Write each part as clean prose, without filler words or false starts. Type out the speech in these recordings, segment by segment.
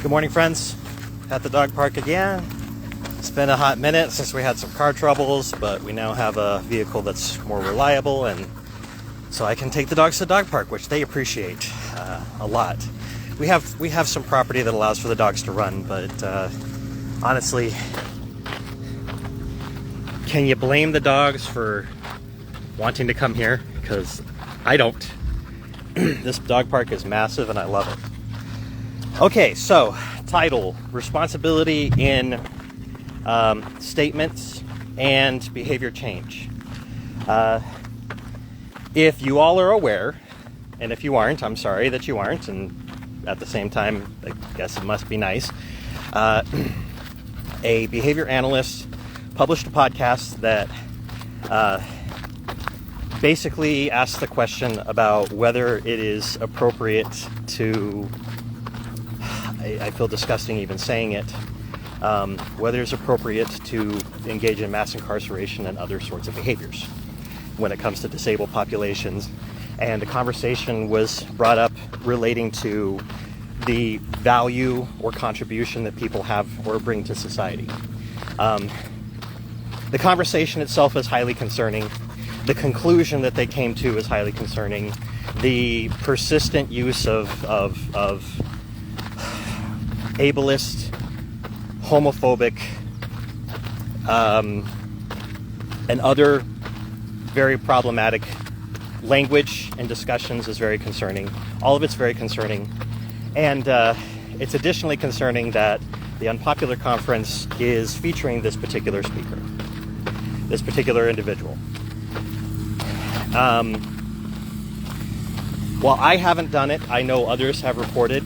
Good morning, friends. At the dog park again. It's been a hot minute since we had some car troubles, but we now have a vehicle that's more reliable, and so I can take the dogs to the dog park, which they appreciate a lot. We have some property that allows for the dogs to run, but honestly, can you blame the dogs for wanting to come here? Because I don't. This dog park is massive and I love it. Okay, so title: responsibility in statements and behavior change. If you all are aware, and if you aren't, I'm sorry that you aren't, and at the same time, I guess it must be nice. A behavior analyst published a podcast that basically asks the question about whether it is appropriate to, I feel disgusting even saying it, whether it's appropriate to engage in mass incarceration and other sorts of behaviors when it comes to disabled populations. And the conversation was brought up relating to the value or contribution that people have or bring to society. The conversation itself is highly concerning. The conclusion that they came to is highly concerning. The persistent use of ableist, homophobic, and other very problematic language and discussions is very concerning. All of it's very concerning. And it's additionally concerning that the Unpopular Conference is featuring this particular speaker, this particular individual. While I haven't done it, I know others have reported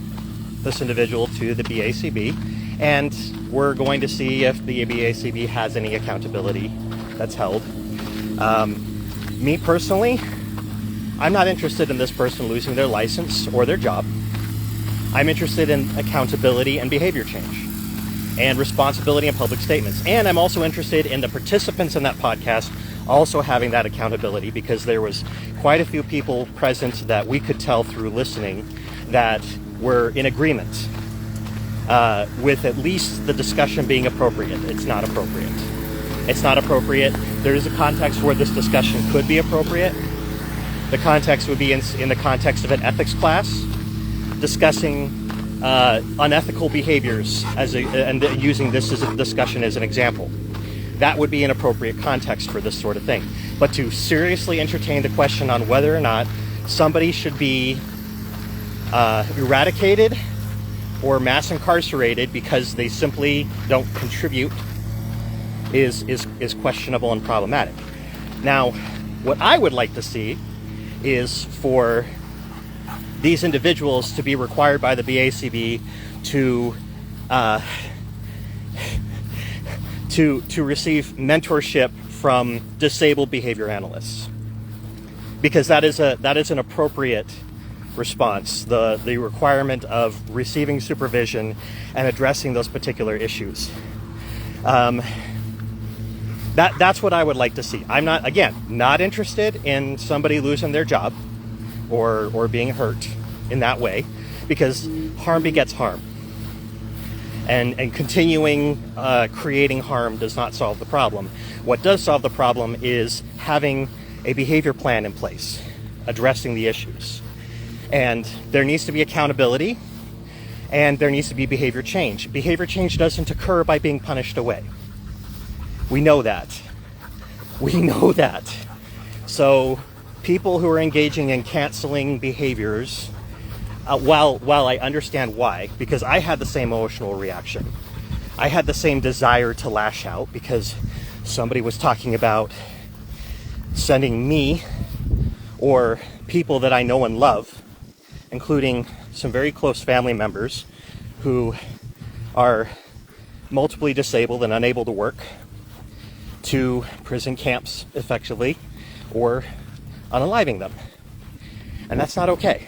this individual to the BACB, and we're going to see if the BACB has any accountability that's held. Me personally, I'm not interested in this person losing their license or their job. I'm interested in accountability and behavior change and responsibility in public statements. And I'm also interested in the participants in that podcast also having that accountability, because there was quite a few people present that we could tell through listening that were in agreement with at least the discussion being appropriate. It's not appropriate. It's not appropriate. There is a context where this discussion could be appropriate. The context would be in the context of an ethics class, discussing unethical behaviors and using this as a discussion as an example. That would be an appropriate context for this sort of thing. But to seriously entertain the question on whether or not somebody should be eradicated or mass incarcerated because they simply don't contribute is questionable and problematic. Now, what I would like to see is for these individuals to be required by the BACB to receive mentorship from disabled behavior analysts, because that is an appropriate response. The requirement of receiving supervision and addressing those particular issues. That's what I would like to see. I'm not interested in somebody losing their job or being hurt in that way, because harm begets harm. And continuing creating harm does not solve the problem. What does solve the problem is having a behavior plan in place, addressing the issues. And there needs to be accountability, and there needs to be behavior change. Behavior change doesn't occur by being punished away. We know that. We know that. So people who are engaging in canceling behaviors, while I understand why, because I had the same emotional reaction. I had the same desire to lash out because somebody was talking about sending me or people that I know and love, including some very close family members who are multiply disabled and unable to work, to prison camps effectively, or unaliving them. And that's not okay.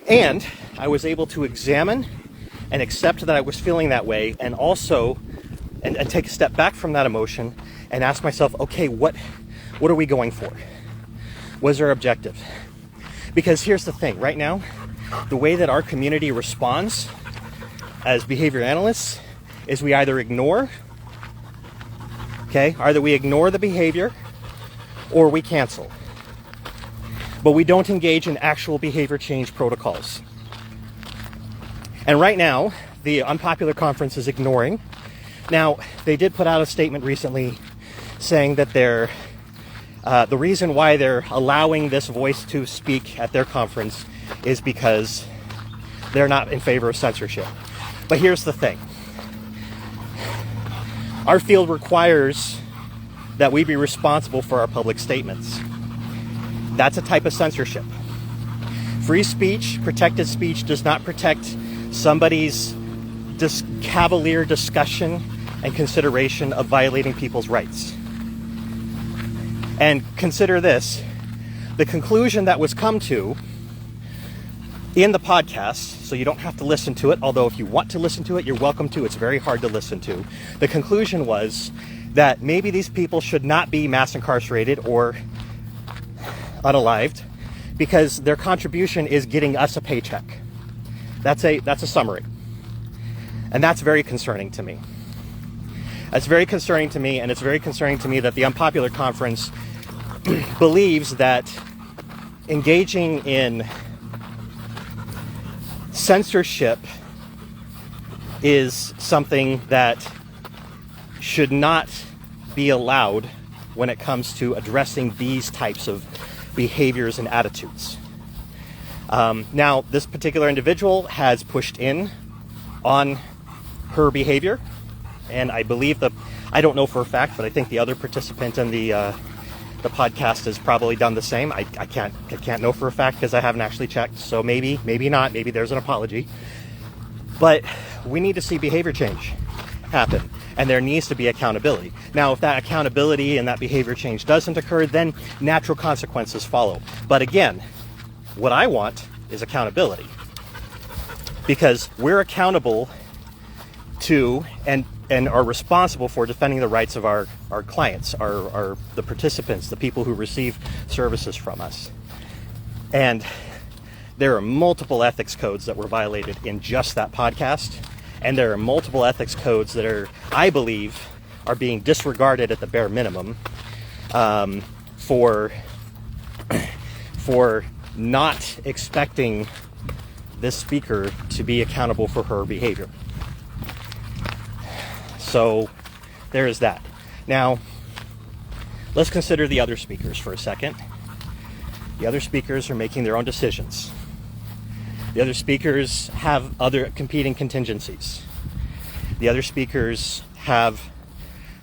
And I was able to examine and accept that I was feeling that way, and also and take a step back from that emotion and ask myself, okay, what are we going for? What is our objective? Because here's the thing, right now, the way that our community responds as behavior analysts is we either ignore, either we ignore the behavior or we cancel. But we don't engage in actual behavior change protocols. And right now, the unpopular conference is ignoring. Now, they did put out a statement recently saying that the reason why they're allowing this voice to speak at their conference is because they're not in favor of censorship. But here's the thing. Our field requires that we be responsible for our public statements. That's a type of censorship. Free speech, protected speech, does not protect somebody's cavalier discussion and consideration of violating people's rights. And consider this, the conclusion that was come to in the podcast, so you don't have to listen to it, although if you want to listen to it, you're welcome to. It's very hard to listen to. The conclusion was that maybe these people should not be mass incarcerated or unalived because their contribution is getting us a paycheck. That's a summary. And that's very concerning to me. That's very concerning to me, and it's very concerning to me that the unpopular conference believes that engaging in censorship is something that should not be allowed when it comes to addressing these types of behaviors and attitudes. Now, this particular individual has pushed in on her behavior, and I believe I don't know for a fact, but I think the other participant in the podcast has probably done the same. I can't know for a fact because I haven't actually checked. So maybe not. Maybe there's an apology. But we need to see behavior change happen, and there needs to be accountability. Now, if that accountability and that behavior change doesn't occur, then natural consequences follow. But again, what I want is accountability, because we're accountable to and are responsible for defending the rights of our clients, the participants, the people who receive services from us. And there are multiple ethics codes that were violated in just that podcast. And there are multiple ethics codes that I believe, are being disregarded at the bare minimum for not expecting this speaker to be accountable for her behavior. So there is that. Now, let's consider the other speakers for a second. The other speakers are making their own decisions. The other speakers have other competing contingencies. The other speakers have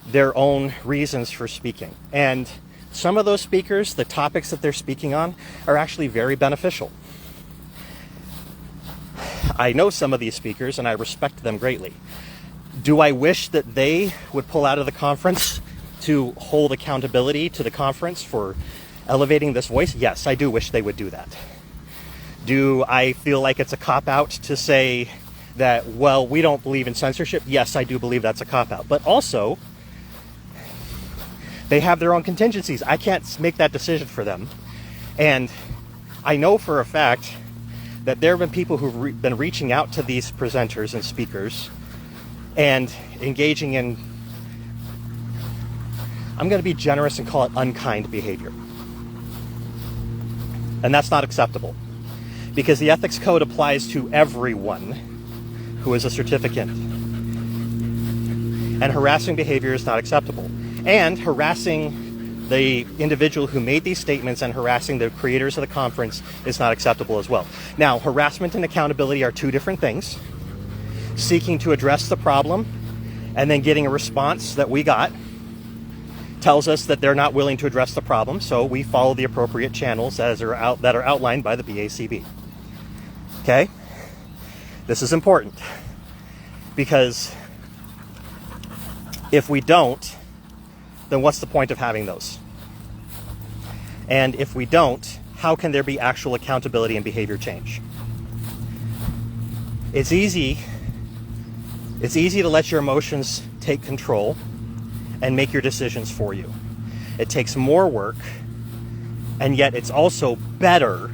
their own reasons for speaking. And some of those speakers, the topics that they're speaking on, are actually very beneficial. I know some of these speakers and I respect them greatly. Do I wish that they would pull out of the conference to hold accountability to the conference for elevating this voice? Yes, I do wish they would do that. Do I feel like it's a cop-out to say that, well, we don't believe in censorship? Yes, I do believe that's a cop-out. But also, they have their own contingencies. I can't make that decision for them. And I know for a fact that there have been people who've been reaching out to these presenters and speakers and engaging in, I'm going to be generous and call it unkind behavior. And that's not acceptable, because the ethics code applies to everyone who is a certificant. And harassing behavior is not acceptable. And harassing the individual who made these statements and harassing the creators of the conference is not acceptable as well. Now, harassment and accountability are two different things. Seeking to address the problem and then getting a response that we got tells us that they're not willing to address the problem, so we follow the appropriate channels that are outlined by the BACB. Okay? This is important, because if we don't, then what's the point of having those? And if we don't, how can there be actual accountability and behavior change? It's easy to let your emotions take control and make your decisions for you. It takes more work, and yet it's also better,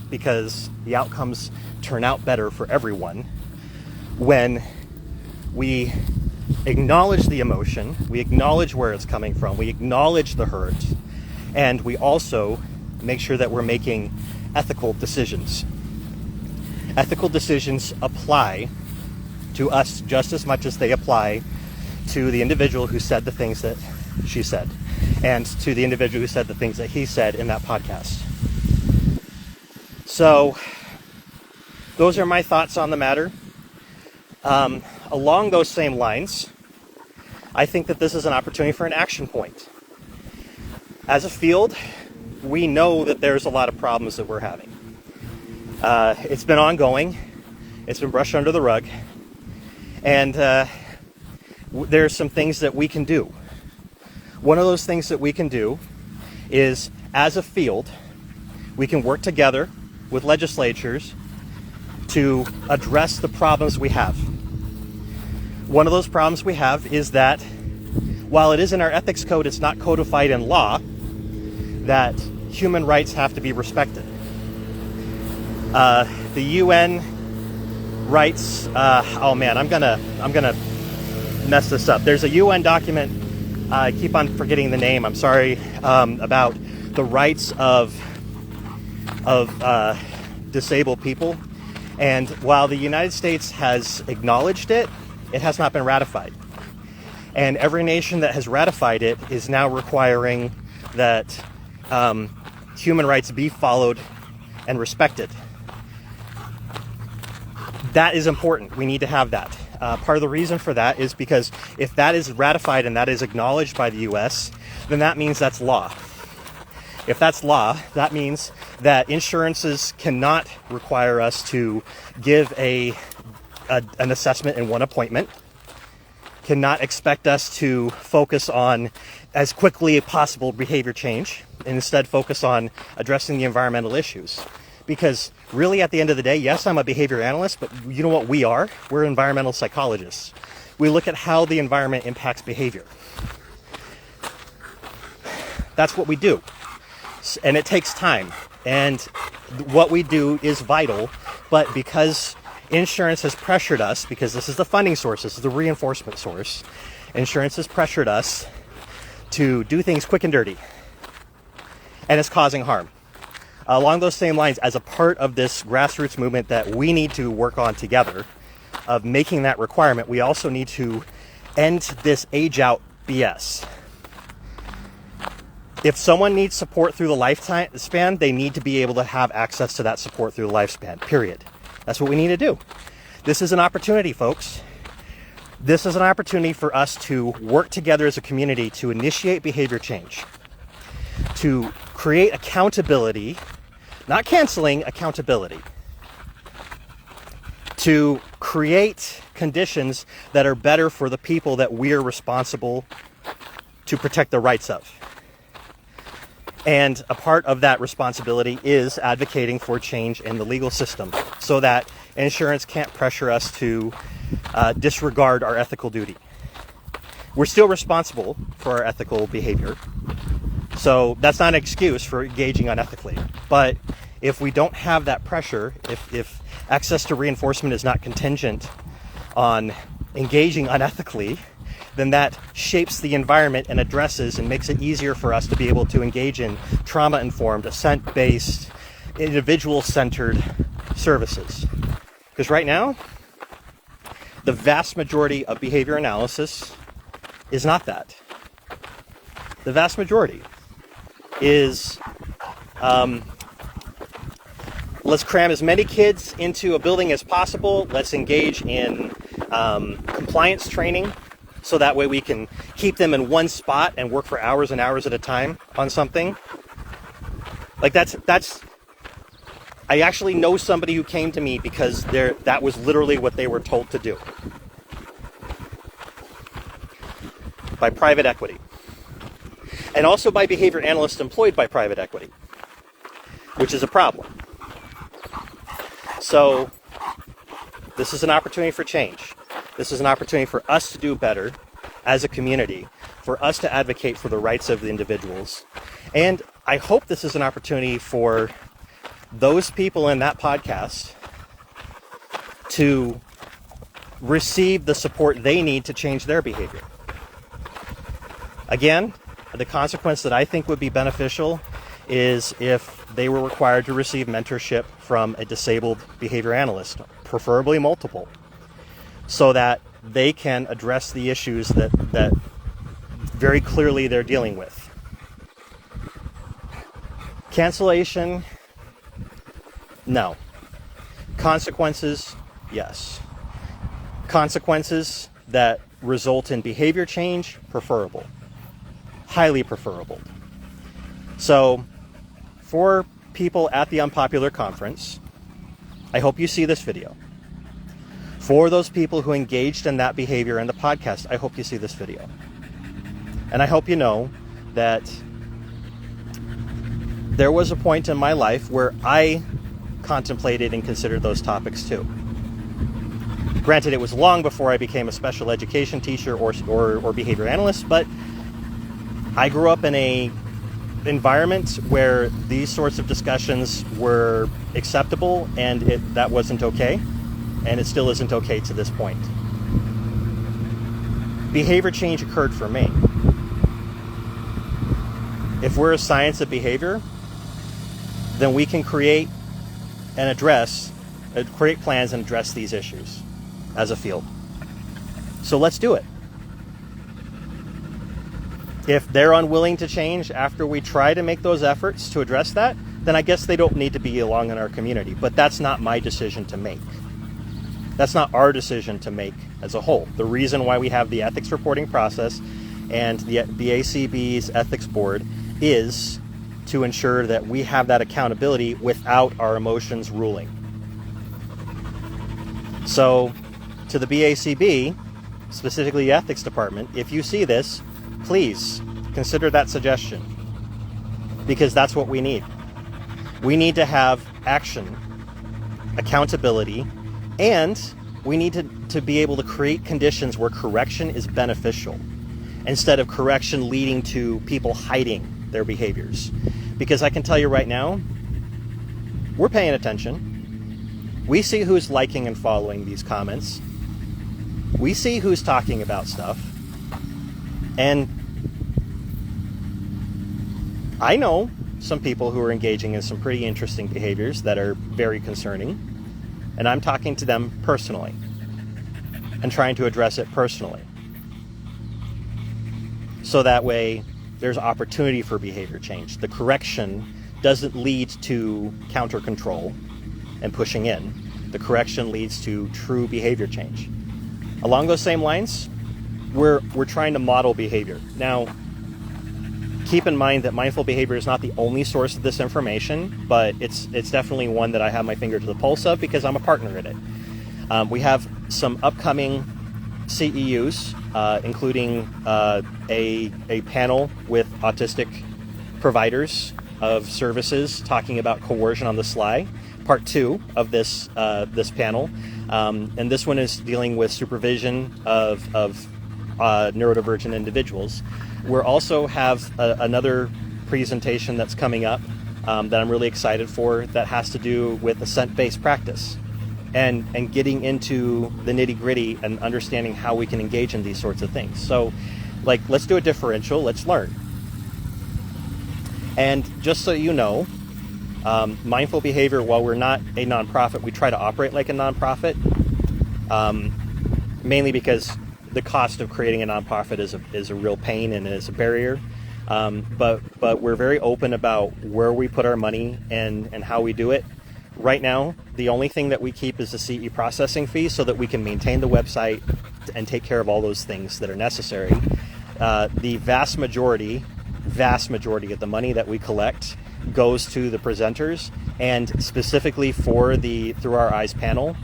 because the outcomes turn out better for everyone when we acknowledge the emotion, we acknowledge where it's coming from, we acknowledge the hurt, and we also make sure that we're making ethical decisions. Ethical decisions apply to us just as much as they apply to the individual who said the things that she said, and to the individual who said the things that he said in that podcast. So, those are my thoughts on the matter. Along those same lines, I think that this is an opportunity for an action point. As a field, we know that there's a lot of problems that we're having. It's been ongoing. It's been brushed under the rug. And there's some things that we can do. One of those things that we can do is, as a field, we can work together with legislatures to address the problems we have. One of those problems we have is that while it is in our ethics code, it's not codified in law, that human rights have to be respected. The UN writes, I'm gonna mess this up. There's a UN document, I keep on forgetting the name, I'm sorry, about the rights of disabled people. And while the United States has acknowledged it, it has not been ratified. And every nation that has ratified it is now requiring that human rights be followed and respected. That is important. We need to have that. Part of the reason for that is because if that is ratified and that is acknowledged by the US, then that means that's law. If that's law, that means that insurances cannot require us to give an assessment in one appointment, cannot expect us to focus on as quickly as possible behavior change, and instead focus on addressing the environmental issues. Because really, at the end of the day, yes, I'm a behavior analyst, but you know what we are? We're environmental psychologists. We look at how the environment impacts behavior. That's what we do. And it takes time. And what we do is vital, but because insurance has pressured us, because this is the funding source, this is the reinforcement source, insurance has pressured us to do things quick and dirty. And it's causing harm. Along those same lines, as a part of this grassroots movement that we need to work on together, of making that requirement, we also need to end this age-out BS. If someone needs support through the lifespan, they need to be able to have access to that support through the lifespan, period. That's what we need to do. This is an opportunity, folks. This is an opportunity for us to work together as a community to initiate behavior change, to create accountability, not canceling, accountability, to create conditions that are better for the people that we are responsible to protect the rights of. And a part of that responsibility is advocating for change in the legal system so that insurance can't pressure us to disregard our ethical duty. We're still responsible for our ethical behavior, so that's not an excuse for engaging unethically. But if we don't have that pressure, if access to reinforcement is not contingent on engaging unethically, then that shapes the environment and addresses and makes it easier for us to be able to engage in trauma-informed, assent-based, individual-centered services. Because right now, the vast majority of behavior analysis is not that. The vast majority is, let's cram as many kids into a building as possible. Let's engage in compliance training, so that way we can keep them in one spot and work for hours and hours at a time on something. Like that's. I actually know somebody who came to me because that was literally what they were told to do by private equity, and also by behavior analysts employed by private equity, which is a problem. So this is an opportunity for change. This is an opportunity for us to do better as a community, for us to advocate for the rights of the individuals. And I hope this is an opportunity for those people in that podcast to receive the support they need to change their behavior. Again, the consequence that I think would be beneficial is if they were required to receive mentorship from a disabled behavior analyst, preferably multiple, so that they can address the issues that very clearly they're dealing with. Cancellation, no. Consequences, yes. Consequences that result in behavior change, preferable. Highly preferable. So, for people at the Unpopular Conference, I hope you see this video. For those people who engaged in that behavior in the podcast, I hope you see this video. And I hope you know that there was a point in my life where I contemplated and considered those topics too. Granted, it was long before I became a special education teacher or behavior analyst, but I grew up in a environment where these sorts of discussions were acceptable, and that wasn't okay, and it still isn't okay to this point. Behavior change occurred for me. If we're a science of behavior, then we can create plans and address these issues as a field. So let's do it. If they're unwilling to change after we try to make those efforts to address that, then I guess they don't need to be along in our community. But that's not my decision to make. That's not our decision to make as a whole. The reason why we have the ethics reporting process and the ACB's ethics board is to ensure that we have that accountability without our emotions ruling. So, to the BACB, specifically the ethics department, if you see this, please consider that suggestion, because that's what we need. We need to have action, accountability, and we need to be able to create conditions where correction is beneficial instead of correction leading to people hiding their behaviors. Because I can tell you right now, we're paying attention. We see who's liking and following these comments. We see who's talking about stuff. And I know some people who are engaging in some pretty interesting behaviors that are very concerning. And I'm talking to them personally and trying to address it personally. So that way there's opportunity for behavior change. The correction doesn't lead to counter control and pushing in. The correction leads to true behavior change. Along those same lines, we're trying to model behavior. Now, keep in mind that mindful behavior is not the only source of this information, but it's definitely one that I have my finger to the pulse of because I'm a partner in it. We have some upcoming CEUs, including a panel with autistic providers of services talking about coercion on the sly, part 2 of this panel. And this one is dealing with supervision of neurodivergent individuals. We also have another presentation that's coming up that I'm really excited for that has to do with assent-based practice and getting into the nitty-gritty and understanding how we can engage in these sorts of things. So, let's do a differential, let's learn. And just so you know, mindful behavior, while we're not a nonprofit, we try to operate like a nonprofit, mainly because the cost of creating a nonprofit is a real pain and is a barrier. But we're very open about where we put our money and how we do it. Right now, the only thing that we keep is the CE processing fee so that we can maintain the website and take care of all those things that are necessary. The vast majority of the money that we collect goes to the presenters, and specifically for the Through Our Eyes panel,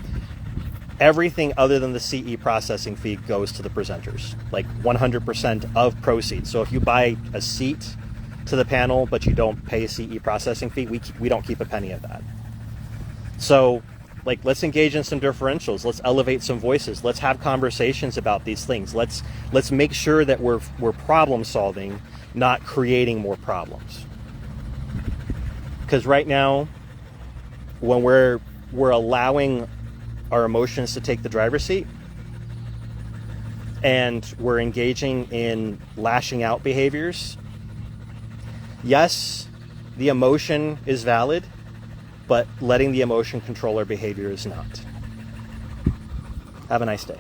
everything other than the CE processing fee goes to the presenters, 100% of proceeds. So if you buy a seat to the panel but you don't pay a CE processing fee, we don't keep a penny of that. So let's engage in some differentials. Let's elevate some voices. Let's have conversations about these things. Let's make sure that we're problem solving, not creating more problems. Because right now, when we're allowing our emotions to take the driver's seat, and we're engaging in lashing out behaviors, yes, the emotion is valid, but letting the emotion control our behavior is not. Have a nice day.